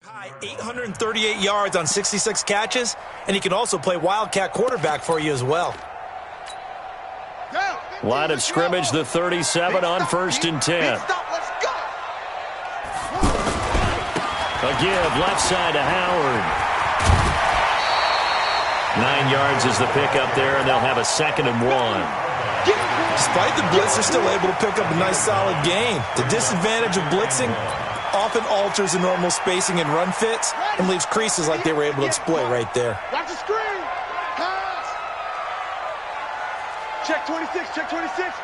High 838 yards on 66 catches, and he can also play wildcat quarterback for you as well. Line of scrimmage, the 37 on 1st and 10. A give left side to Howard. 9 yards is the pickup there, and they'll have a 2nd and 1. Despite the blitz, they're still able to pick up a nice solid gain. The disadvantage of blitzing often alters the normal spacing and run fits and leaves creases like they were able to exploit right there. Watch the screen. Pass. Check 26, check 26.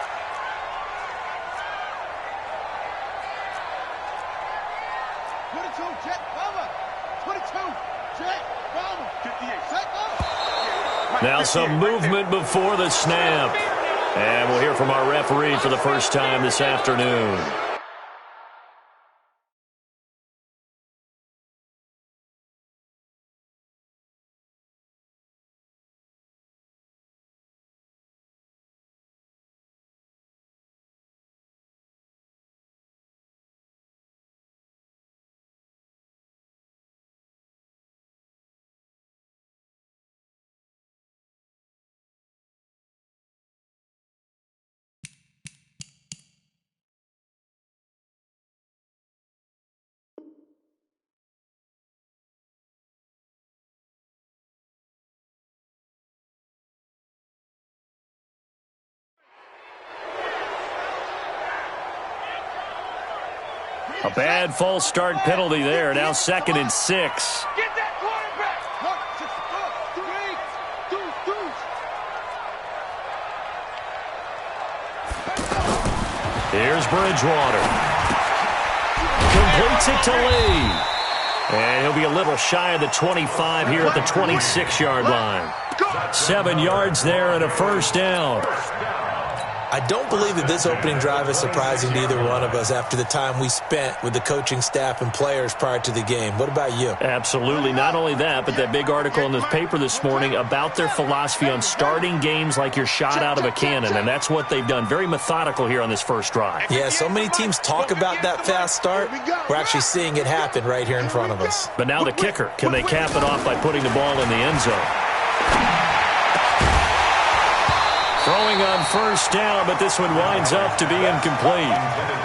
Jet, bomber. 22, jet, bomber. 58, set, bomber. Now some movement before the snap. And we'll hear from our referee for the first time this afternoon. A bad false start penalty there. Now 2nd and 6. Get that quarterback. 1, 6, 4, 3, 2. Here's Bridgewater. Completes it to Lee. And he'll be a little shy of the 25 here at the 26-yard line. 7 yards there and a 1st down. I don't believe that this opening drive is surprising to either one of us after the time we spent with the coaching staff and players prior to the game. What about you? Absolutely. Not only that, but that big article in the paper this morning about their philosophy on starting games like you're shot out of a cannon, and that's what they've done. Very methodical here on this first drive. Yeah, so many teams talk about that fast start. We're actually seeing it happen right here in front of us. But now the kicker. Can they cap it off by putting the ball in the end zone? Throwing on 1st down, but this one winds up to be incomplete.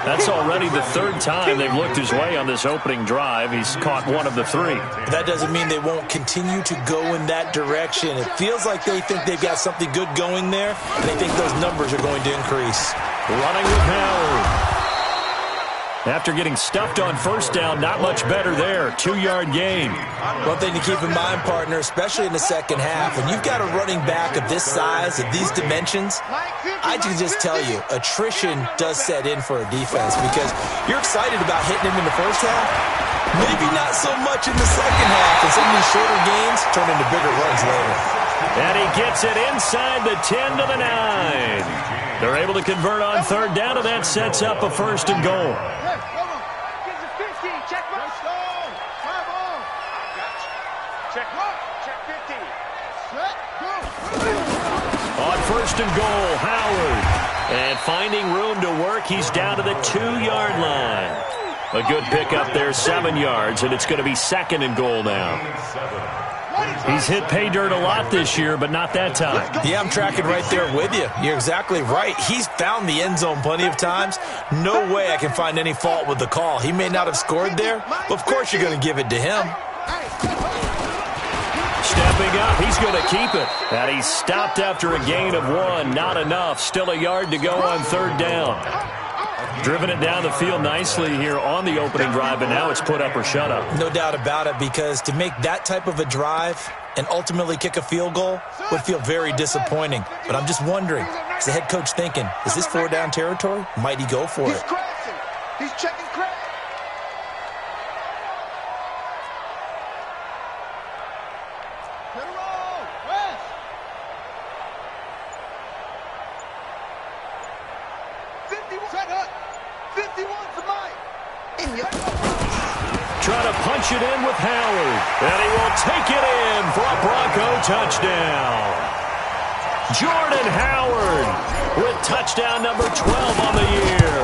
That's already the 3rd time they've looked his way on this opening drive. He's caught 1 of the 3. That doesn't mean they won't continue to go in that direction. It feels like they think they've got something good going there, and they think those numbers are going to increase. Running with Howard. After getting stuffed on 1st down, not much better there. 2-yard gain. One thing to keep in mind, partner, especially in the second half, when you've got a running back of this size, of these dimensions, I can just tell you, attrition does set in for a defense because you're excited about hitting him in the first half, maybe not so much in the second half, and some of these shorter gains turn into bigger runs later. And he gets it inside the 10 to the 9. They're able to convert on 3rd down, and that sets up a 1st and goal. On 1st and goal, Howard. And finding room to work, he's down to the 2-yard line. A good pickup there, 7 yards, and it's going to be 2nd and goal now. He's hit pay dirt a lot this year, but not that time. Yeah, I'm tracking right there with you. You're exactly right. He's found the end zone plenty of times. No way I can find any fault with the call. He may not have scored there, but of course you're going to give it to him. Stepping up, he's going to keep it. And he's stopped after a gain of 1. Not enough. Still a yard to go on 3rd down. Driven it down the field nicely here on the opening drive, and now it's put up or shut up. No doubt about it, because to make that type of a drive and ultimately kick a field goal would feel very disappointing. But I'm just wondering, is the head coach thinking, is this 4-down territory? Might he go for it? He's checking crack. Trying to punch it in with Howard. And he will take it in for a Bronco touchdown. Jordan Howard with touchdown number 12 on the year.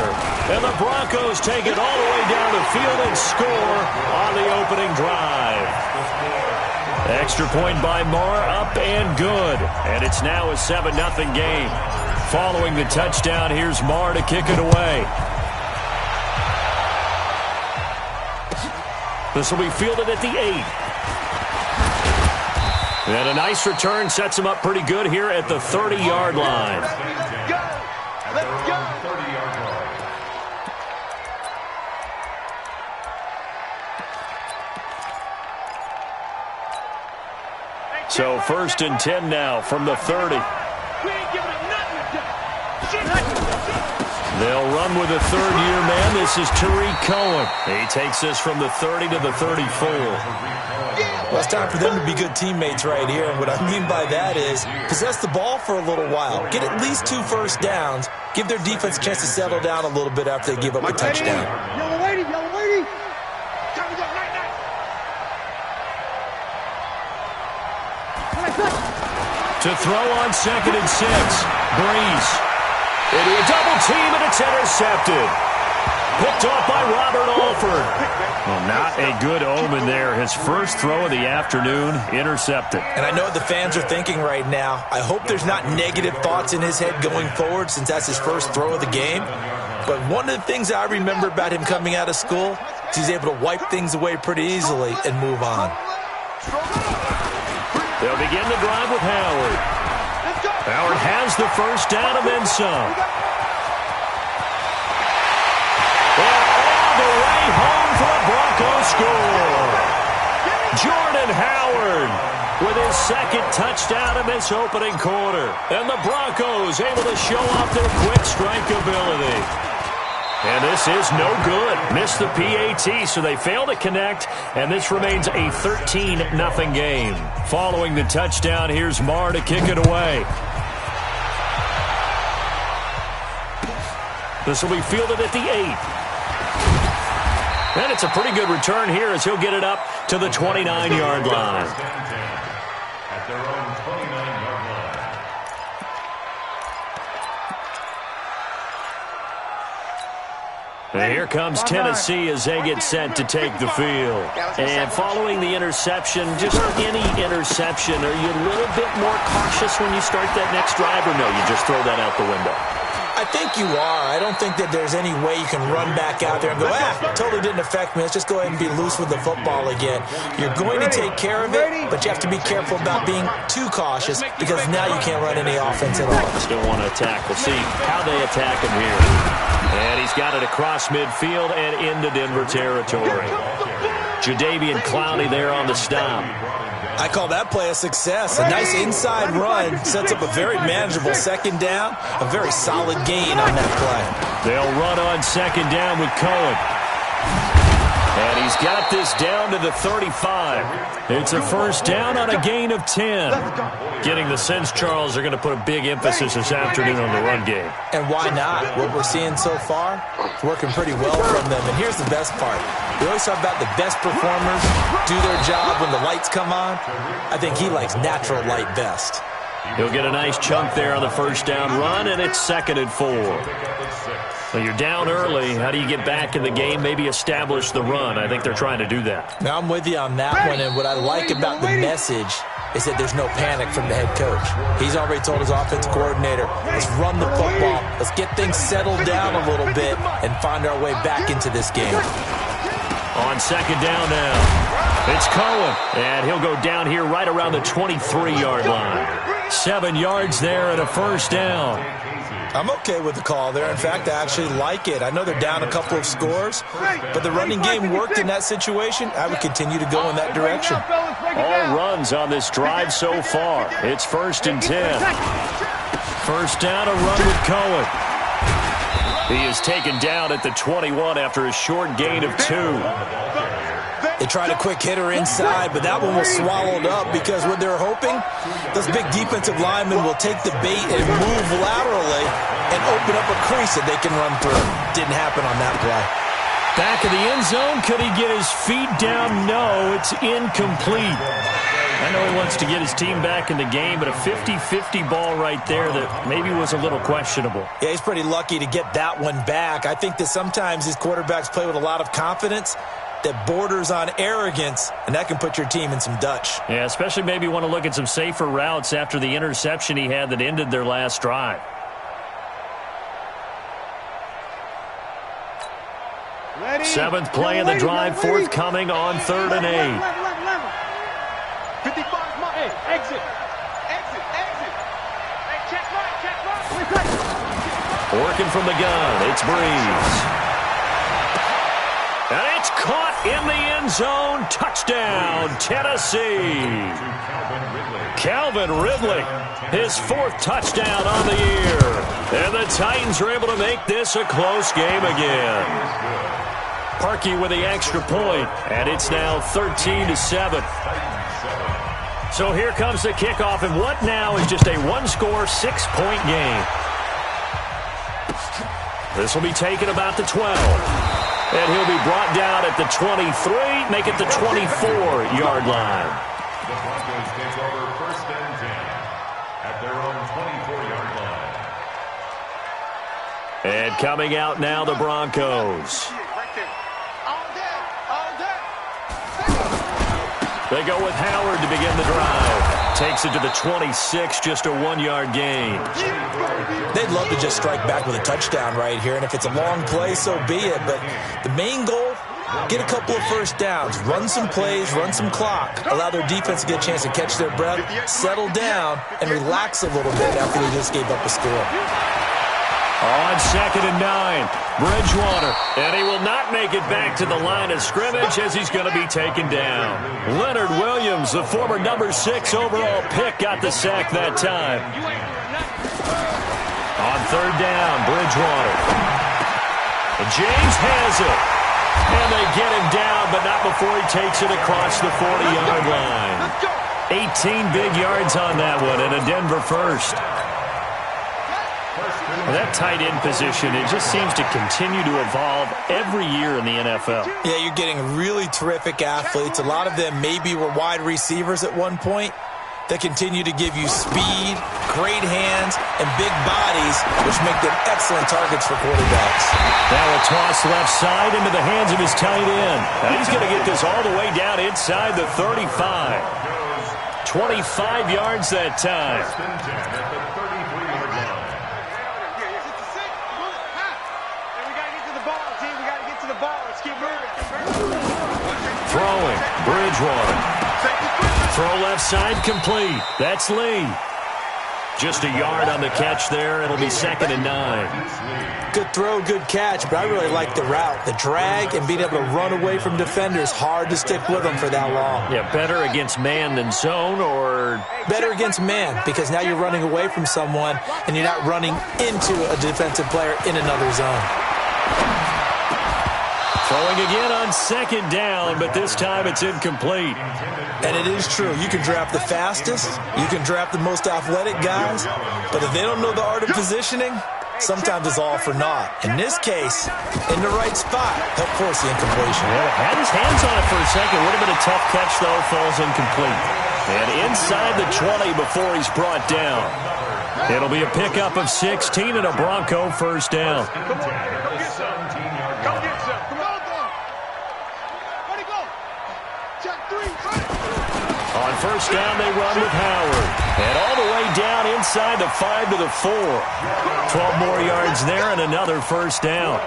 And the Broncos take it all the way down the field and score on the opening drive. Extra point by Marr, up and good. And it's now a 7-0 game. Following the touchdown, here's Marr to kick it away. This will be fielded at the 8. And a nice return sets him up pretty good here at the 30-yard line. Let's go. So 1st and 10 now from the 30. They'll run with a third-year man. This is Tariq Cohen. He takes this from the 30 to the 34. Well, it's time for them to be good teammates right here. And what I mean by that is possess the ball for a little while. Get at least 2 first downs. Give their defense a chance to settle down a little bit after they give up a touchdown. Yellow lady, yellow lady. Time to go, night, night. To throw on 2nd and 6. Breeze. Into a double team, and it's intercepted. Picked off by Robert Alford. Well, not a good omen there. His first throw of the afternoon, intercepted. And I know what the fans are thinking right now. I hope there's not negative thoughts in his head going forward since that's his first throw of the game. But one of the things I remember about him coming out of school is he's able to wipe things away pretty easily and move on. They'll begin the drive with Howard. Howard has the first down and then some. And all the way home for a Broncos score. Jordan Howard with his 2nd touchdown in this opening quarter. And the Broncos able to show off their quick strike ability. And this is no good. Missed the PAT, so they fail to connect, and this remains a 13-0 game. Following the touchdown, here's Marr to kick it away. This will be fielded at the 8. And it's a pretty good return here as he'll get it up to the 29-yard line. At their own 29-yard line. And here comes Tennessee as they get set to take the field. And following the interception, just any interception, are you a little bit more cautious when you start that next drive, or no, you just throw that out the window? I think you are. I don't think that there's any way you can run back out there and go, totally didn't affect me. Let's just go ahead and be loose with the football again. You're going to take care of it, but you have to be careful about being too cautious because now you can't run any offense at all. Still want to attack. We'll see how they attack him here. And he's got it across midfield and into Denver territory. Jadeveon Clowney there on the stop. I call that play a success. A nice inside run sets up a very manageable 2nd down, a very solid gain on that play. They'll run on 2nd down with Cohen. And he's got this down to the 35. It's a first down on a gain of 10. Getting the sense, Charles, they're going to put a big emphasis this afternoon on the run game. And why not? What we're seeing so far, it's working pretty well from them. And here's the best part. We always talk about the best performers do their job when the lights come on. I think he likes natural light best. He'll get a nice chunk there on the first down run, and it's 2nd and 4. Well, you're down early. How do you get back in the game, maybe establish the run? I think they're trying to do that. Now, I'm with you on that one, and what I like about the message is that there's no panic from the head coach. He's already told his offensive coordinator, let's run the football, let's get things settled down a little bit and find our way back into this game. On 2nd down now, it's Cohen, and he'll go down here right around the 23-yard line. 7 yards there and a first down. I'm okay with the call there. In fact, I actually like it. I know they're down a couple of scores, but the running game worked in that situation. I would continue to go in that direction. All runs on this drive so far. It's 1st and 10. First down, a run with Cohen. He is taken down at the 21 after a short gain of 2. They tried a quick hitter inside, but that one was swallowed up because what they're hoping, those big defensive linemen will take the bait and move laterally and open up a crease that they can run through. Didn't happen on that play. Back of the end zone, could he get his feet down? No, it's incomplete. I know he wants to get his team back in the game, but a 50-50 ball right there that maybe was a little questionable. Yeah, he's pretty lucky to get that one back. I think that sometimes these quarterbacks play with a lot of confidence that borders on arrogance, and that can put your team in some Dutch. Yeah, especially maybe want to look at some safer routes after the interception he had that ended their last drive. Seventh play of the drive, forthcoming on 3rd and 8. 55, hey, exit. Hey, check right. Working from the gun, it's Breeze. And it's caught in the end zone. Touchdown, Tennessee. Calvin Ridley, his 4th touchdown on the year. And the Titans are able to make this a close game again. Parkey with the extra point, and it's now 13-7. So here comes the kickoff, and what now is just a one-score, 6-point game. This will be taken about the 12. And he'll be brought down at the 23, make it the 24-yard line. The Broncos take over 1st and 10 at their own 24-yard line. And coming out now, the Broncos. They go with Howard to begin the drive. Takes it to the 26, just a 1-yard gain. They'd love to just strike back with a touchdown right here, and if it's a long play, so be it. But the main goal, get a couple of first downs, run some plays, run some clock, allow their defense to get a chance to catch their breath, settle down, and relax a little bit after they just gave up a score. On 2nd and 9, Bridgewater, and he will not make it back to the line of scrimmage as he's going to be taken down. Leonard Williams, the former number 6 overall pick, got the sack that time. On 3rd down, Bridgewater. And James has it. And they get him down, but not before he takes it across the 40-yard line. 18 big yards on that one, and a Denver first. Well, that tight end position, it just seems to continue to evolve every year in the NFL. Yeah, you're getting really terrific athletes. A lot of them maybe were wide receivers at one point that continue to give you speed, great hands, and big bodies, which make them excellent targets for quarterbacks. Now a toss left side into the hands of his tight end. And he's going to get this all the way down inside the 35. 25 yards that time. Throwing, Bridgewater. Throw left side complete. That's Lee. Just a yard on the catch there. It'll be 2nd and 9. Good throw, good catch, but I really like the route. The drag and being able to run away from defenders, hard to stick with them for that long. Yeah, better against man than zone, or? Better against man, because now you're running away from someone and you're not running into a defensive player in another zone. Throwing again on 2nd down, but this time it's incomplete. And it is true. You can draft the fastest. You can draft the most athletic guys. But if they don't know the art of positioning, sometimes it's all for naught. In this case, in the right spot, help force the incompletion. Yeah, had his hands on it for a second. Would have been a tough catch, though. Falls incomplete. And inside the 20 before he's brought down. It'll be a pickup of 16 and a Bronco first down. On first down, they run with Howard. And all the way down inside the 5 to the 4. 12 more yards there and another first down.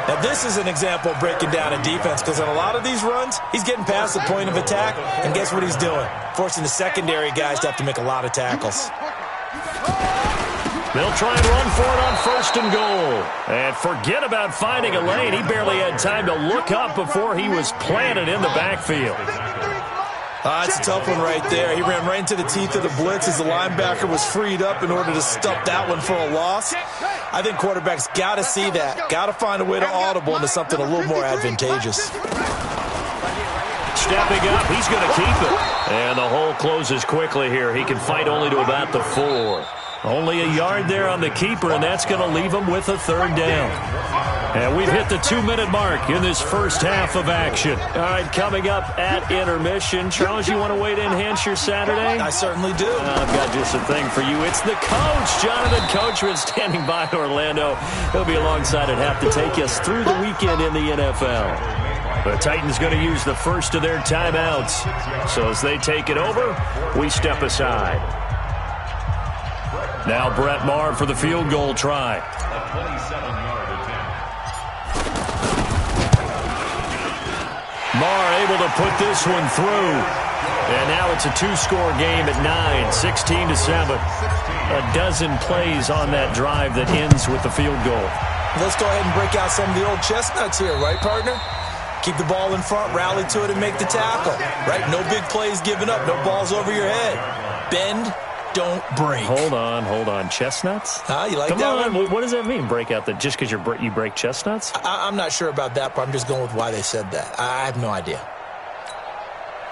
Now, this is an example of breaking down a defense, because on a lot of these runs, he's getting past the point of attack, and guess what he's doing? Forcing the secondary guys to have to make a lot of tackles. They'll try and run for it on 1st and goal. And forget about finding a lane. He barely had time to look up before he was planted in the backfield. It's a tough one right there. He ran right into the teeth of the blitz as the linebacker was freed up in order to stop that one for a loss. I think quarterbacks got to see that. Got to find a way to audible into something a little more advantageous. Stepping up, he's going to keep it. And the hole closes quickly here. He can fight only to about the 4. Only a yard there on the keeper, and that's going to leave him with a 3rd down. And we've hit the 2-minute mark in this first half of action. All right, coming up at intermission. Charles, you want to weigh to enhance your Saturday? I certainly do. I've got just a thing for you. It's the coach, Jonathan Coachman, standing by in Orlando. He'll be alongside at half to take us through the weekend in the NFL. The Titans going to use the first of their timeouts. So as they take it over, we step aside. Now Brett Maher for the field goal try. A 27-yard attempt. Maher able to put this one through. And now it's a 2-score game at 9, 16-7. A dozen plays on that drive that ends with the field goal. Let's go ahead and break out some of the old chestnuts here, right, partner? Keep the ball in front, rally to it, and make the tackle, right? No big plays given up, no balls over your head. Bend, don't break. Hold on. Chestnuts? You like Come that on. one? What does that mean, break out the just because you break chestnuts? I'm not sure about that, but I'm just going with why they said that. I have no idea.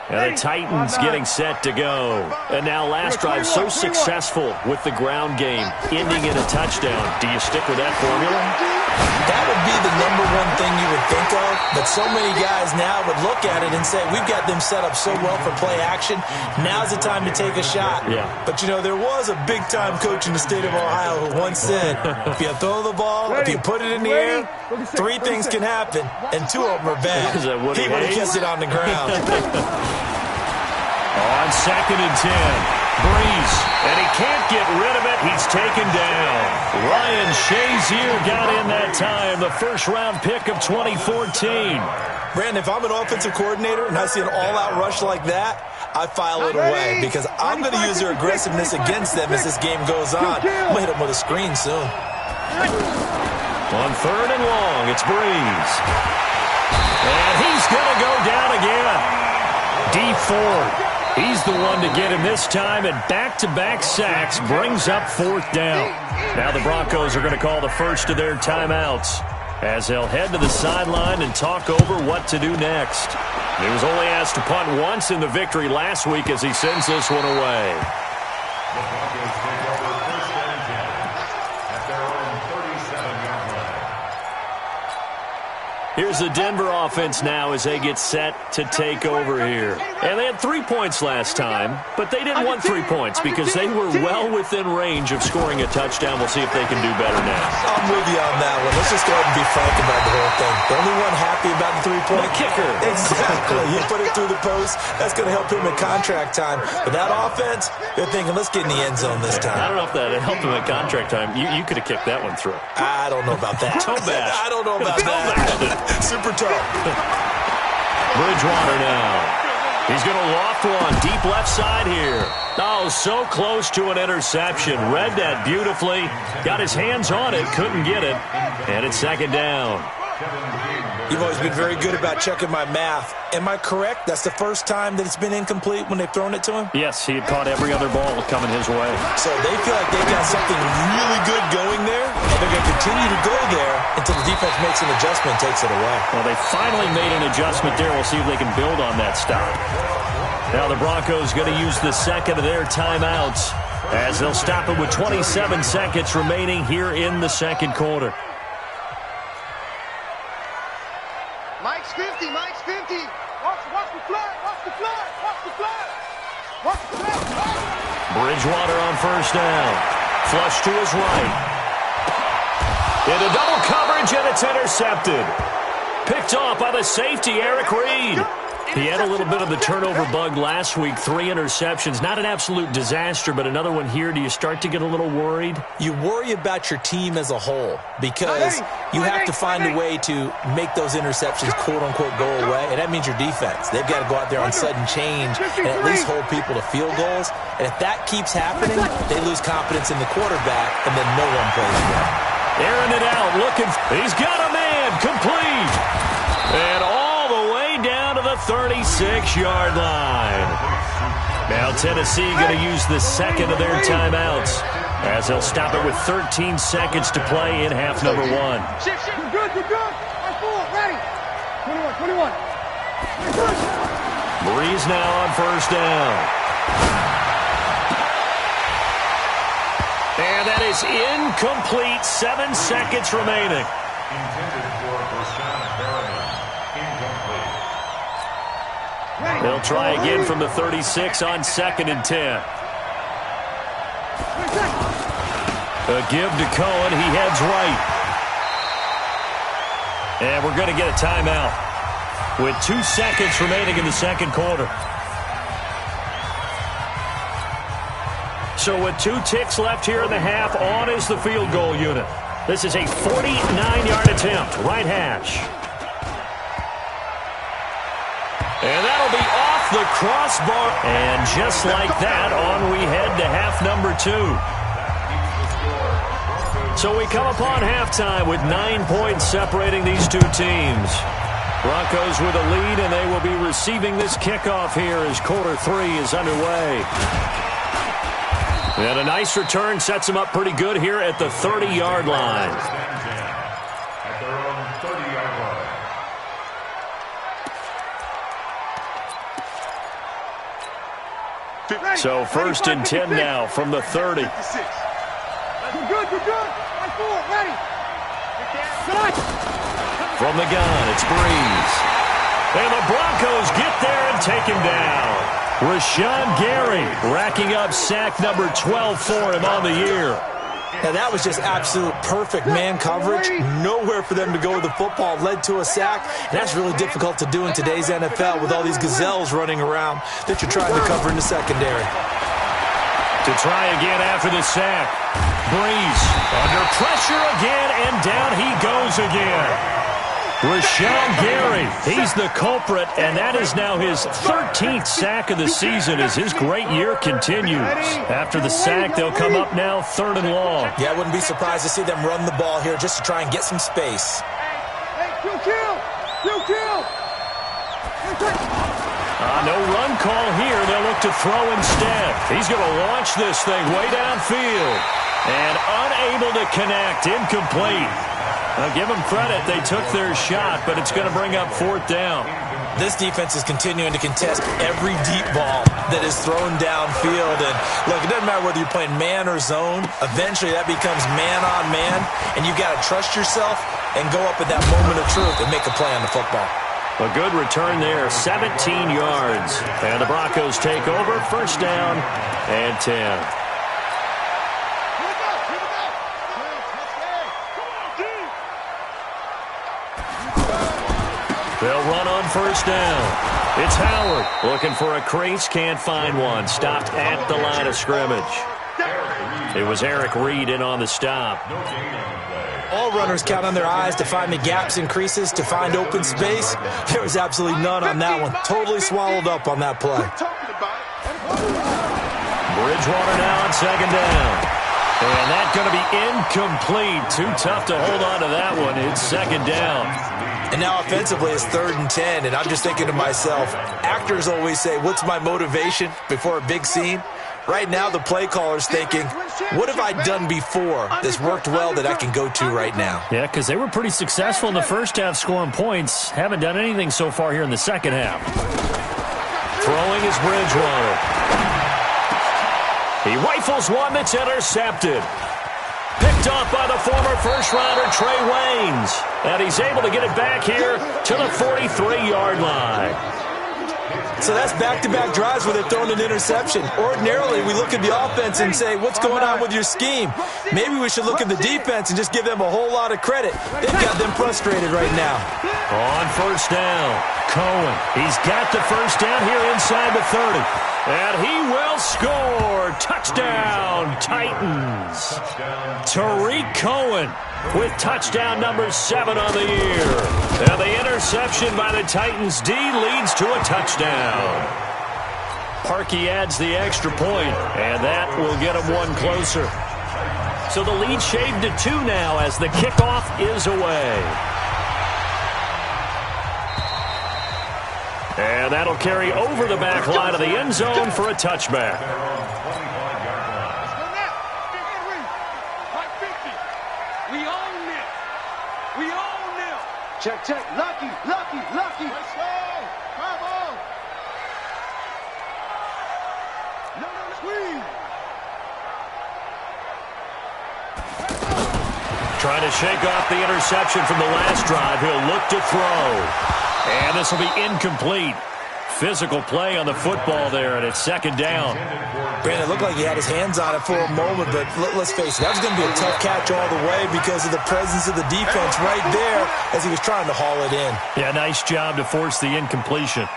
And the Titans getting set to go. And now last drive so successful with the ground game, ending in a touchdown. Do you stick with that formula? That would be the number one thing you would think of, but so many guys now would look at it and say, we've got them set up so well for play action. Now's the time to take a shot. Yeah. But, there was a big-time coach in the state of Ohio who once said, if you throw the ball, if you put it in the air, 3 things can happen, and 2 of them are bad. Is that what he would have kissed it on the ground. On 2nd and 10, Breeze, and he can't get rid of it. He's taken down. Ryan Shazier got in that time, the first-round pick of 2014. Brandon, if I'm an offensive coordinator and I see an all-out rush like that, I file it away because I'm going to use their aggressiveness against them as this game goes on. I'm going to hit them with a screen soon. On 3rd and long, it's Breeze. And he's going to go down again. D. Ford. He's the one to get him this time, and back-to-back sacks brings up 4th down. Now the Broncos are going to call the first of their timeouts as they'll head to the sideline and talk over what to do next. He was only asked to punt once in the victory last week as he sends this one away. The Broncos take over 1st and 10 at their own 37-yard line. Here's the Denver offense now as they get set to take over here. And they had 3 points last time, but they didn't want 3 points because they were well within range of scoring a touchdown. We'll see if they can do better now. I'm with you on that one. Let's just go ahead and be frank about the whole thing. The only one happy about the 3-point. The kicker. Exactly. You put it through the post. That's going to help him in contract time. But that offense, they're thinking, let's get in the end zone this time. I don't know if that helped him at contract time. You could have kicked that one through. I don't know about that. Toe bash. I don't know about that. Super tough. Bridgewater now. He's going to loft one deep left side here. Oh, so close to an interception. Read that beautifully. Got his hands on it. Couldn't get it. And it's 2nd down. You've always been very good about checking my math. Am I correct? That's the first time that it's been incomplete when they've thrown it to him? Yes, he had caught every other ball coming his way. So they feel like they've got something really good going there, and they're going to continue to go there until the defense makes an adjustment and takes it away. Well, they finally made an adjustment there. We'll see if they can build on that stop. Now the Broncos going to use the second of their timeouts as they'll stop it with 27 seconds remaining here in the second quarter. Mike's 50. Watch the flag. Bridgewater on 1st down. Flush to his right. Into double coverage, and it's intercepted. Picked off by the safety, Eric Reed. He had a little bit of the turnover bug last week, 3 interceptions. Not an absolute disaster, but another one here. Do you start to get a little worried? You worry about your team as a whole because you have to find a way to make those interceptions, quote-unquote, go away, and that means your defense. They've got to go out there on sudden change and at least hold people to field goals. And if that keeps happening, they lose confidence in the quarterback, and then no one plays well. Airing it out, looking. He's got a man, complete. And all the way down to the 36-yard line. Now Tennessee going to use the second of their timeouts as they'll stop it with 13 seconds to play in half number 1. You're good. I'm full. Ready. 21. Breeze now on 1st down. And that is incomplete. 7 seconds remaining. intended for Rashawn Berryman. Incomplete. They'll try again from the 36 on 2nd and 10. A give to Cohen. He heads right. And we're going to get a timeout with 2 seconds remaining in the second quarter. So with 2 ticks left here in the half, on is the field goal unit. This is a 49-yard attempt, right hash. And that'll be off the crossbar. And just like that, on we head to half number 2. So we come upon halftime with 9 points separating these two teams. Broncos with a lead, and they will be receiving this kickoff here as quarter 3 is underway. And a nice return sets them up pretty good here at the 30-yard line. At their own 30-yard line. So 1st and 10 now from the 30. You're good, you're good. Right forward, ready. From the gun, it's Breeze. And the Broncos get there and take him down. Rashawn Gary racking up sack number 12 for him on the year. Now that was just absolute perfect man coverage. Nowhere for them to go with the football. Led to a sack. And that's really difficult to do in today's NFL with all these gazelles running around that you're trying to cover in the secondary. To try again after the sack. Breeze under pressure again, and down he goes again. Rashawn Gary, he's the culprit, and that is now his 13th sack of the season as his great year continues. After the sack, they'll come up now 3rd and long. Yeah, I wouldn't be surprised to see them run the ball here just to try and get some space. No run call here. They'll look to throw instead. He's going to launch this thing way downfield. And unable to connect, incomplete. Now, give them credit. They took their shot, but it's going to bring up 4th down. This defense is continuing to contest every deep ball that is thrown downfield. And, look, it doesn't matter whether you're playing man or zone. Eventually, that becomes man on man, and you've got to trust yourself and go up at that moment of truth and make a play on the football. A good return there, 17 yards. And the Broncos take over, 1st down and 10. They'll run on 1st down. It's Howard looking for a crease, can't find one. Stopped at the line of scrimmage. It was Eric Reed in on the stop. All runners count on their eyes to find the gaps and creases, to find open space. There was absolutely none on that one. Totally swallowed up on that play. Bridgewater now on 2nd down. And that's going to be incomplete. Too tough to hold on to that one. It's 2nd down. And now offensively it's 3rd and 10, and I'm just thinking to myself, actors always say, what's my motivation before a big scene? Right now the play caller's thinking, what have I done before that's worked well that I can go to right now? Yeah, because they were pretty successful in the first half scoring points. Haven't done anything so far here in the second half. Throwing is Bridgewater. He rifles one that's intercepted. Picked off by the former first-rounder Trey Waynes. And he's able to get it back here to the 43-yard line. So that's back-to-back drives where they're throwing an interception. Ordinarily, we look at the offense and say, what's going on with your scheme? Maybe we should look at the defense and just give them a whole lot of credit. They've got them frustrated right now. On 1st down, Cohen. He's got the 1st down here inside the 30. And he will score. Touchdown, Titans. Tariq Cohen with touchdown number 7 on the year. And the interception by the Titans D leads to a touchdown. Parkey adds the extra point, and that will get him one closer. So the lead shaved to 2 now as the kickoff is away. And that'll carry over the back line of the end zone for a touchback. Check, check. Lucky, lucky, lucky. Let's go. Come on. No, squeeze. Trying to shake off the interception from the last drive. He'll look to throw. And this will be incomplete. Physical play on the football there, and it's second down. Brandon, it looked like he had his hands on it for a moment, but let's face it, that was going to be a tough catch all the way because of the presence of the defense right there as he was trying to haul it in. Yeah, nice job to force the incompletion.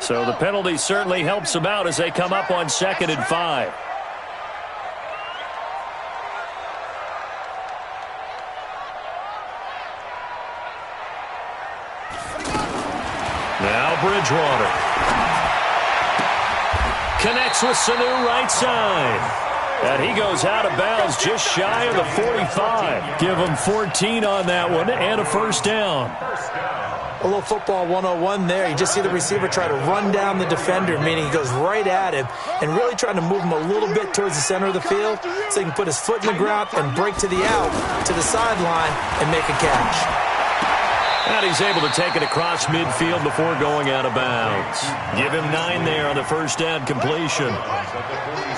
So the penalty certainly helps them out as they come up on 2nd and 5. Now Bridgewater. Connects with Sanu right side. And he goes out of bounds just shy of the 45. Give him 14 on that one and a first down. A little football 101 there. You just see the receiver try to run down the defender, meaning he goes right at him and really trying to move him a little bit towards the center of the field so he can put his foot in the ground and break to the out, to the sideline, and make a catch. And he's able to take it across midfield before going out of bounds. Give him 9 there on the first down completion.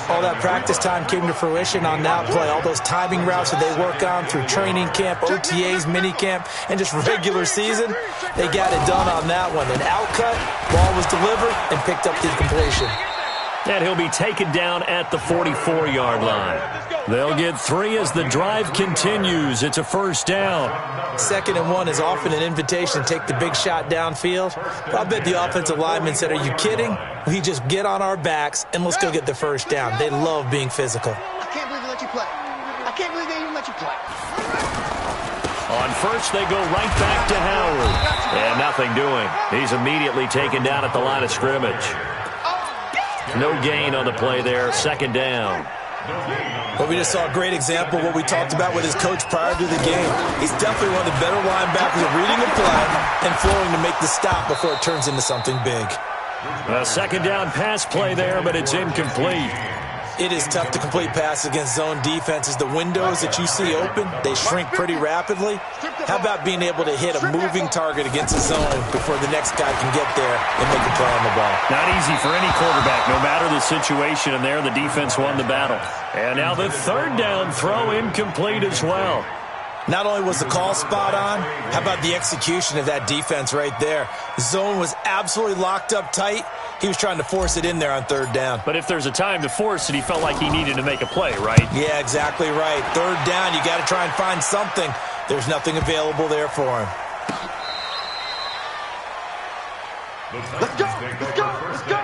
All that practice time came to fruition on that play. All those timing routes that they work on through training camp, OTAs, minicamp, and just regular season, they got it done on that one. An outcut, ball was delivered, and picked up the completion. And he'll be taken down at the 44-yard line. They'll get 3 as the drive continues. It's a first down. 2nd and 1 is often an invitation to take the big shot downfield. But I bet the offensive lineman said, are you kidding? We just get on our backs and let's go get the first down. They love being physical. I can't believe they let you play. I can't believe they even let you play. On first, they go right back to Howard. And nothing doing. He's immediately taken down at the line of scrimmage. No gain on the play there. 2nd down. Well, we just saw a great example of what we talked about with his coach prior to the game. He's definitely one of the better linebackers at reading the play and flowing to make the stop before it turns into something big. A 2nd down pass play there, but it's incomplete. It is tough to complete passes against zone defenses. The windows that you see open, they shrink pretty rapidly. How about being able to hit a moving target against a zone before the next guy can get there and make a play on the ball? Not easy for any quarterback, no matter the situation, and there the defense won the battle. And now the 3rd down throw incomplete as well. Not only was the call spot on, how about the execution of that defense right there? The zone was absolutely locked up tight. He was trying to force it in there on 3rd down. But if there's a time to force it, he felt like he needed to make a play, right? Yeah, exactly right. 3rd down, you got to try and find something. There's nothing available there for him. Let's go! Let's go! Let's go!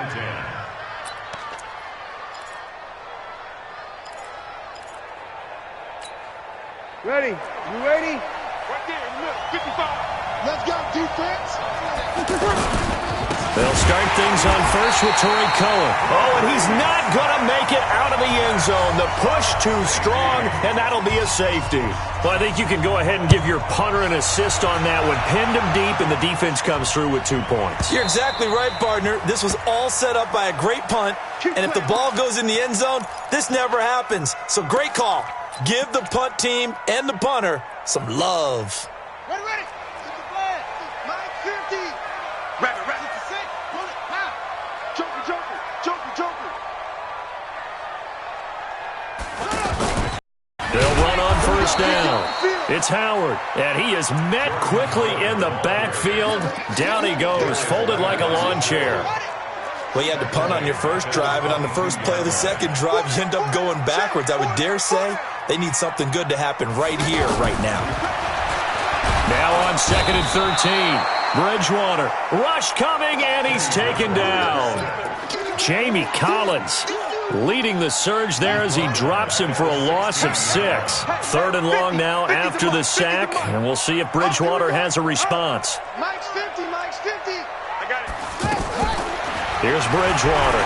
Ready? You ready? Right there, look, 55. Let's go, defense. They'll start things on first with Torrey Cohen. Oh, and he's not going to make it out of the end zone. The push too strong, and that'll be a safety. Well, I think you can go ahead and give your punter an assist on that one. Pinned him deep, and the defense comes through with 2 points. You're exactly right, partner. This was all set up by a great punt, and if the ball goes in the end zone, this never happens. So great call. Give the punt team and the punter some love. Ready, ready. Get the flag. Mike 50. Ready, ready. Pull it. Now. Joker, joker. Joker, joker. They'll run on first down. It's Howard, and he is met quickly in the backfield. Down he goes, folded like a lawn chair. Well, you had to punt on your first drive, and on the first play of the second drive, you end up going backwards. I would dare say they need something good to happen right here, right now. Now on 2nd and 13. Bridgewater. Rush coming, and he's taken down. Jamie Collins leading the surge there as he drops him for a loss of 6. 3rd and long now after the sack, and we'll see if Bridgewater has a response. Mike's 50, Mike's 50. I got it. Here's Bridgewater.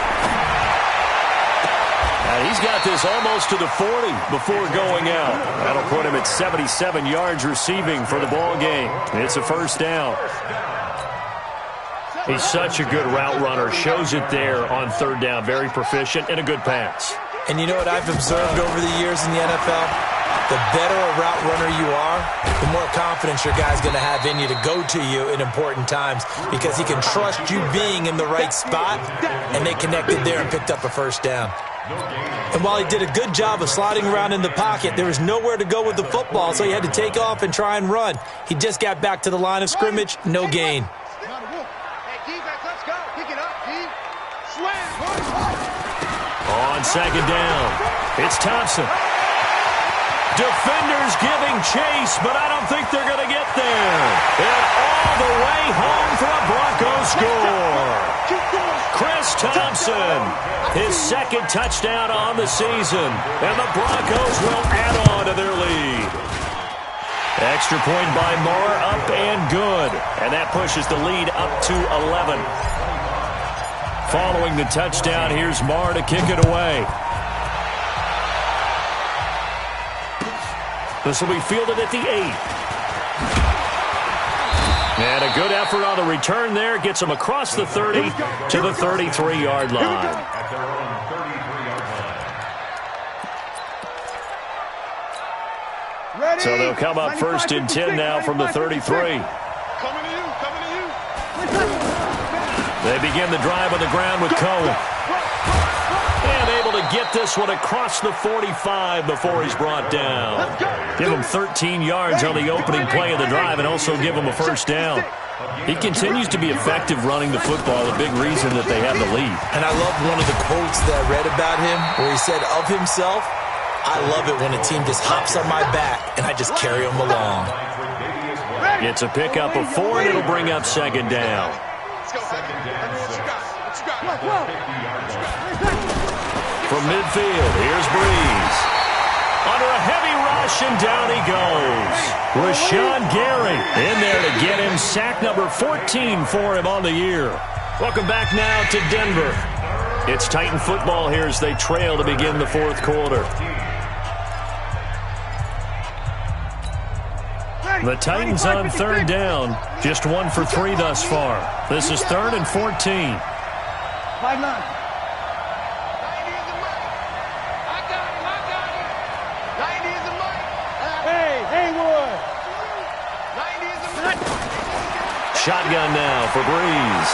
And he's got this almost to the 40 before going out. That'll put him at 77 yards receiving for the ball game. It's a first down. He's such a good route runner. Shows it there on 3rd down. Very proficient and a good pass. And you know what I've observed over the years in the NFL? The better a route runner you are, the more confidence your guy's going to have in you to go to you in important times because he can trust you being in the right spot, and they connected there and picked up a first down. And while he did a good job of sliding around in the pocket, there was nowhere to go with the football, so he had to take off and try and run. He just got back to the line of scrimmage, no gain. On second down, it's Thompson. Defenders giving chase, but I don't think they're going to get there. And all the way home for a Broncos score. Chris Thompson, his second touchdown on the season, and the Broncos will add on to their lead. Extra point by Moore, up and good. And that pushes the lead up to 11. Following the touchdown, here's Moore to kick it away. This will be fielded at the 8. And a good effort on the return there. Gets him across the 30 to the 33-yard line. At their own 33-yard line. So they'll come up first and 10 now from the 33. Coming to you, coming to you. They begin the drive on the ground with Cohen. And able to get this one across the 45 before he's brought down. Give him 13 yards on the opening play of the drive and also give him a first down. He continues to be effective running the football, a big reason that they have the lead. And I love one of the quotes that I read about him where he said of himself, I love it when a team just hops on my back and I just carry them along. It's a pickup of 4 and it'll bring up second down. From midfield, here's Breeze. Under a heavy rush, and down he goes. Rashawn Gary in there to get him sack number 14 for him on the year. Welcome back now to Denver. It's Titan football here as they trail to begin the fourth quarter. The Titans on third down, just 1 for 3 thus far. This is 3rd and 14. 5-9. Shotgun now for Breeze.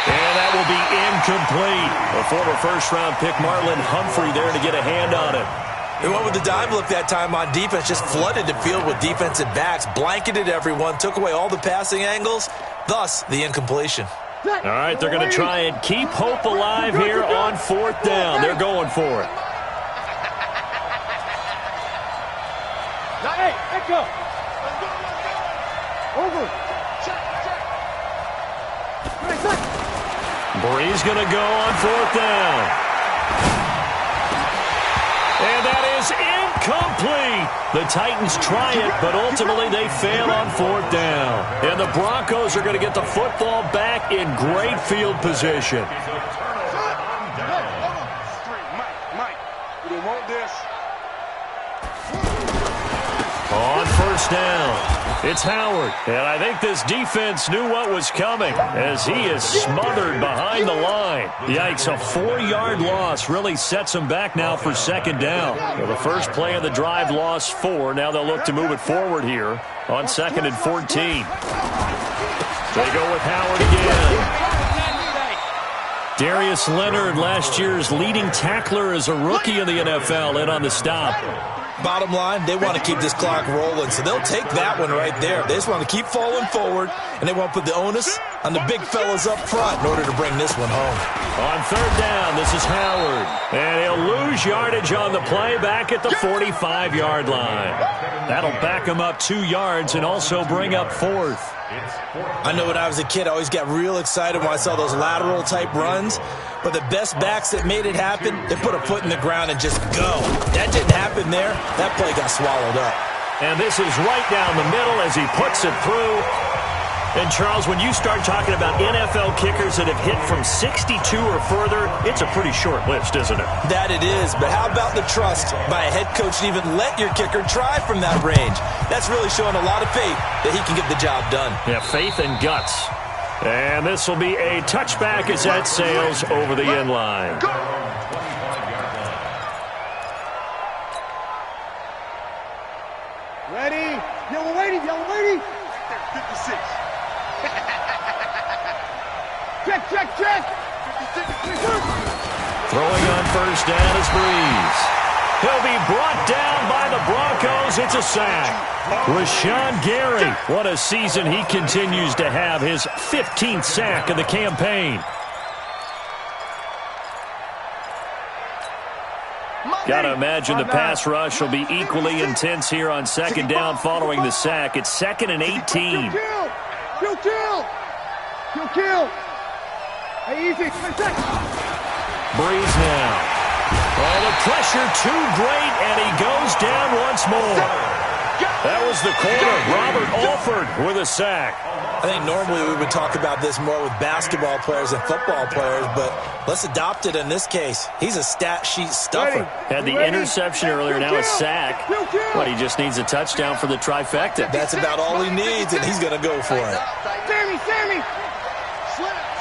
And that will be incomplete. A former first-round pick, Marlon Humphrey, there to get a hand on it. They went with the dime look that time on defense, just flooded the field with defensive backs, blanketed everyone, took away all the passing angles, thus the incompletion. All right, they're going to try and keep hope alive here on 4th down. They're going for it. Hey, let's go. Over. Breeze going to go on 4th down. And that is incomplete. The Titans try it, but ultimately they fail on 4th down. And the Broncos are going to get the football back in great field position. Mike, we don't want this. On 1st down, it's Howard. And I think this defense knew what was coming as he is smothered behind the line. Yikes, a 4-yard loss really sets him back now for 2nd down. Well, the first play of the drive lost 4. Now they'll look to move it forward here on 2nd and 14. They go with Howard again. Darius Leonard, last year's leading tackler as a rookie in the NFL, in on the stop. Bottom line, they want to keep this clock rolling, so they'll take that one right there. They just want to keep falling forward, and they want to put the onus on the big fellas up front in order to bring this one home. On 3rd down, this is Howard. And he'll lose yardage on the play back at the 45-yard line. That'll back him up 2 yards and also bring up 4th. I know when I was a kid, I always got real excited when I saw those lateral-type runs. But the best backs that made it happen, they put a foot in the ground and just go. That didn't happen there. That play got swallowed up. And this is right down the middle as he puts it through. And, Charles, when you start talking about NFL kickers that have hit from 62 or further, it's a pretty short list, isn't it? That it is. But how about the trust by a head coach to even let your kicker try from that range? That's really showing a lot of faith that he can get the job done. Yeah, faith and guts. And this will be a touchback as that sails over the end line. 56. Check. 56. Throwing on first down is Breeze. He'll be brought down by the Broncos. It's a sack. Rashawn Gary, what a season he continues to have. His 15th sack of the campaign. Got to imagine the pass rush will be equally intense here on second down following the sack. It's 2nd and 18. Kill. Hey, easy. Breeze now. Oh, the pressure too great, and he goes down once more. That was the corner, Robert Alford, with a sack. I think normally we would talk about this more with basketball players and football players, but let's adopt it in this case. He's a stat sheet stuffer. Had the interception earlier, now a sack. But he just needs a touchdown for the trifecta. That's about all he needs, and he's going to go for it. Sammy.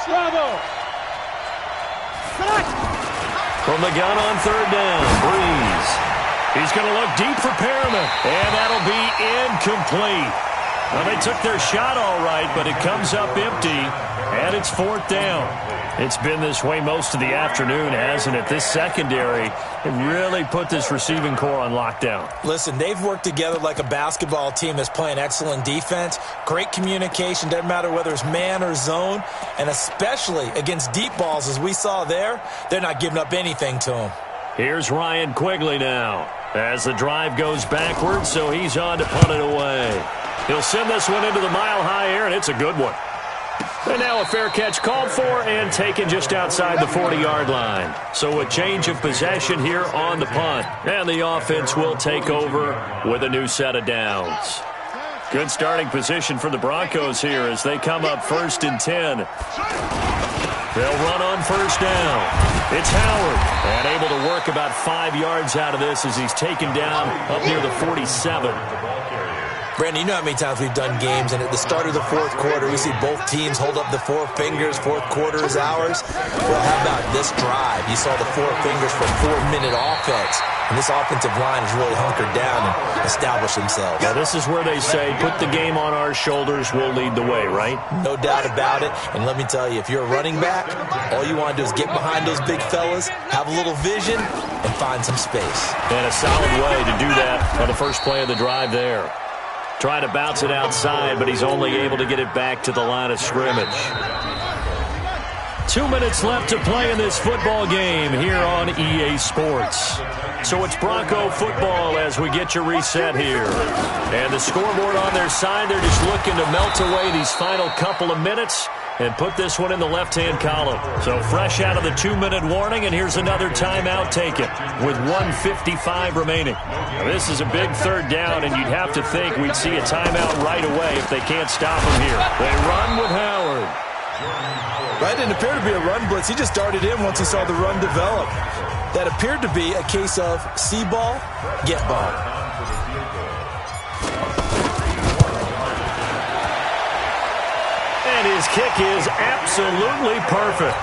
Bravo. From the gun on third down, Breeze. He's going to look deep for Perriman, and that'll be incomplete. Well, they took their shot all right, but it comes up empty, and it's 4th down. It's been this way most of the afternoon, hasn't it? This secondary really put this receiving core on lockdown. Listen, they've worked together like a basketball team that's playing excellent defense. Great communication, doesn't matter whether it's man or zone, and especially against deep balls, as we saw there, they're not giving up anything to them. Here's Ryan Quigley now as the drive goes backwards, so he's on to punt it away. He'll send this one into the mile-high air, and it's a good one. And now a fair catch called for and taken just outside the 40-yard line. So a change of possession here on the punt. And the offense will take over with a new set of downs. Good starting position for the Broncos here as they come up 1st and 10. They'll run on first down. It's Howard, and able to work about 5 yards out of this as he's taken down up near the 47. Brandon, you know how many times we've done games, and at the start of the 4th quarter, we see both teams hold up the 4 fingers, 4th quarter is ours. Well, how about this drive? You saw the 4 fingers for 4-minute offense, and this offensive line has really hunkered down and established themselves. Now, this is where they say, put the game on our shoulders, we'll lead the way, right? No doubt about it, and let me tell you, if you're a running back, all you want to do is get behind those big fellas, have a little vision, and find some space. And a solid way to do that on the first play of the drive there. Trying to bounce it outside, but he's only able to get it back to the line of scrimmage. 2 minutes left to play in this football game here on EA Sports. So it's Bronco football as we get your reset here. And the scoreboard on their side, they're just looking to melt away these final couple of minutes and put this one in the left-hand column. So fresh out of the 2-minute warning, and here's another timeout taken with 1:55 remaining. Now, this is a big 3rd down, and you'd have to think we'd see a timeout right away if they can't stop him here. They run with Howard. Right, didn't appear to be a run blitz. He just darted in once he saw the run develop. That appeared to be a case of see ball, get ball. And his kick is absolutely perfect.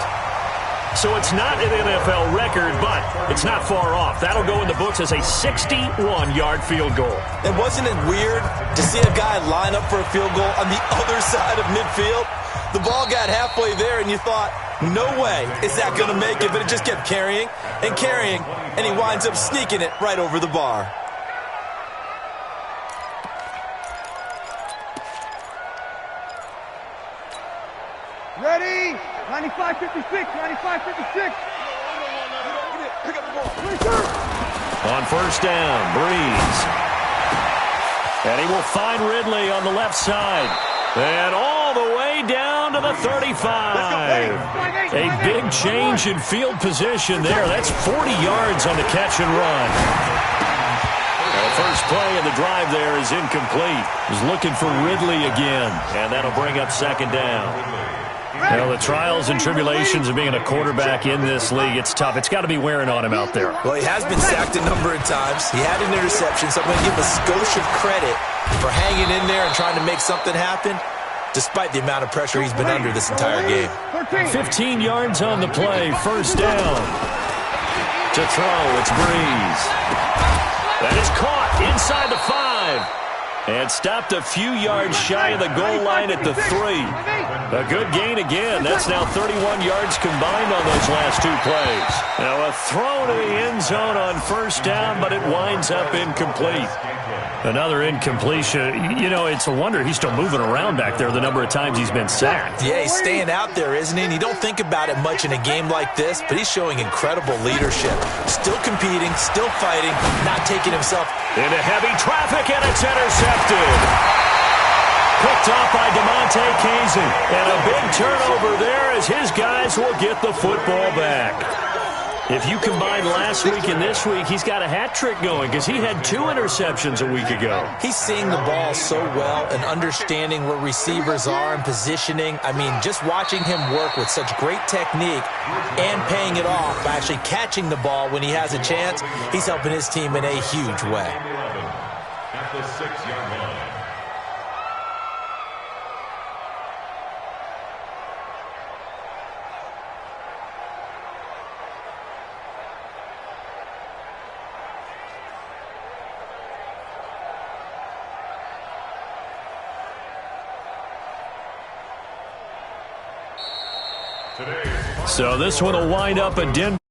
So it's not an NFL record, but it's not far off. That'll go in the books as a 61-yard field goal. And wasn't it weird to see a guy line up for a field goal on the other side of midfield? The ball got halfway there, and you thought, no way is that going to make it, but it just kept carrying, and he winds up sneaking it right over the bar. Ready? 95-56. 95-56. Pick up the ball. On first down, Breeze. And he will find Ridley on the left side. And all the way down to the 35. A big change in field position there. That's 40 yards on the catch and run. The first play of the drive there is incomplete. He's looking for Ridley again. And that'll bring up 2nd down. Well, the trials and tribulations of being a quarterback in this league, it's tough. It's got to be wearing on him out there. Well, he has been sacked a number of times. He had an interception, so I'm going to give a skosh of credit for hanging in there and trying to make something happen, despite the amount of pressure he's been under this entire game. 15 yards on the play, first down. To throw, it's Breeze. That is caught inside the 5. And stopped a few yards shy of the goal line at the 3. A good gain again. That's now 31 yards combined on those last 2 plays. Now a throw to the end zone on first down, but it winds up incomplete. Another incompletion. You know, it's a wonder he's still moving around back there the number of times he's been sacked. Yeah, he's staying out there, isn't he? And you don't think about it much in a game like this, but he's showing incredible leadership. Still competing, still fighting, not taking himself into heavy traffic, and it's intercepted. Picked off by DeMonte Kazin. And a big turnover there as his guys will get the football back. If you combine last week and this week, he's got a hat trick going because he had 2 interceptions a week ago. He's seeing the ball so well and understanding where receivers are and positioning. I mean, just watching him work with such great technique and paying it off by actually catching the ball when he has a chance, he's helping his team in a huge way. At the 6-yard line. So this one will wind up a Denver.